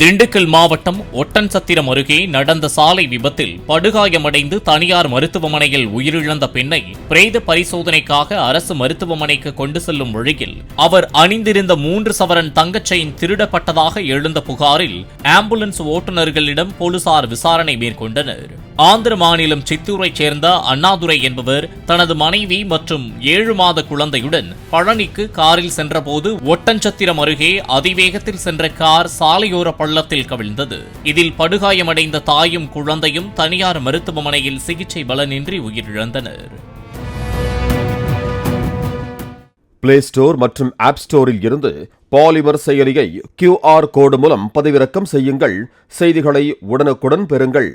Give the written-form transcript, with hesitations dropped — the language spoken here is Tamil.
திண்டுக்கல் மாவட்டம் ஒட்டன்சத்திரம் அருகே நடந்த சாலை விபத்தில் படுகாயமடைந்து தனியார் மருத்துவமனையில் உயிரிழந்த பெண்ணை பிரேத பரிசோதனைக்காக அரசு மருத்துவமனைக்கு கொண்டு செல்லும் வழியில் அவர் அணிந்திருந்த 3 சவரன் தங்கச் செயின் திருடப்பட்டதாக எழுந்த புகாரில் ஆம்புலன்ஸ் ஓட்டுநர்களிடம் போலீசார் விசாரணை மேற்கொண்டனர். ஆந்திர மாநிலம் சித்தூரைச் சேர்ந்த அண்ணாதுரை என்பவர் தனது மனைவி மற்றும் 7 மாத குழந்தையுடன் பழனிக்கு காரில் சென்றபோது ஒட்டன்சத்திரம் அருகே அதிவேகத்தில் சென்ற கார் சாலையோர பள்ளத்தில் கவிழ்ந்தது. இதில் படுகாயமடைந்த தாயும் குழந்தையும் தனியார் மருத்துவமனையில் சிகிச்சை பலனின்றி உயிரிழந்தனர். பிளே ஸ்டோர் மற்றும் ஆப் ஸ்டோரில் இருந்து பாலிமர் செயலியை QR கோடு மூலம் பதிவிறக்கம் செய்யுங்கள். செய்திகளை உடனுக்குடன் பெறுங்கள்.